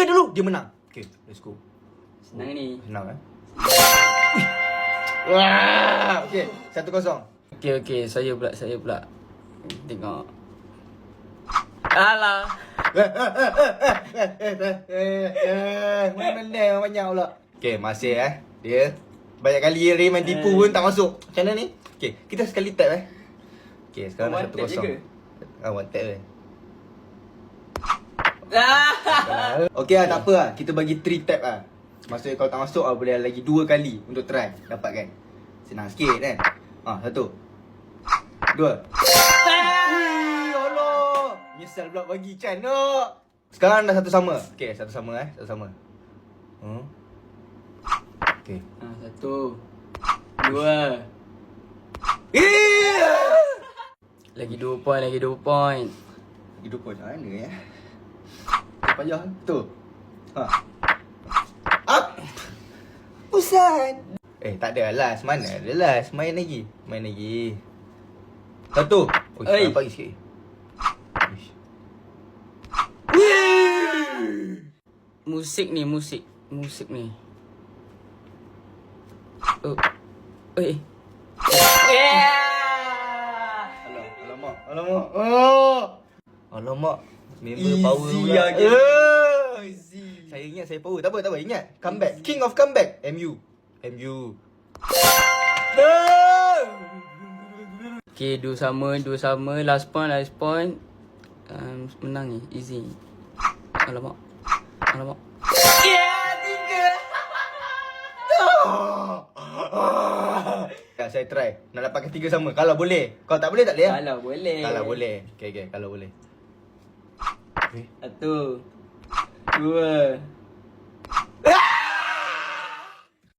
tiga dulu, dia menang. Okay, let's go. Senang ni. Senang Wah, okay, 1-0. Okey, saya pula. Tengok. Alah. Mana banyak pula. Okay, masih dia banyak kali dia main tipu pun tak masuk. Macam mana ni? Okay, kita sekali tap Okay, sekarang dah 1-0. One tap Okay lah, tak apa lah. Kita bagi 3 tap lah. Maksudnya kalau tak masuk boleh lagi 2 kali untuk try. Dapat kan? Senang sikit kan? 1 2. Allah, nyesal pula bagi Chan. No. Sekarang dah 1 sama. Okay, 1 sama 1 sama. Okay. 1 2. Lagi 2 point. Lagi 2 point mana payah tu. Up. Pusat. Tak ada last. Mana ada last? Main lagi. 1. Nampak lagi sikit. Musik ni. Alamak. Member power pula. Easy. Saya ingat saya power. Tak apa. Ingat. Comeback. King of comeback. MU. Okay, dua sama. Last point. Menang ni. Easy. Alamak. 3. Saya try. Nak dapatkan 3 sama. Kalau boleh. Kalau tak boleh tak boleh. Kalau boleh. Okay. Kalau boleh. 1 2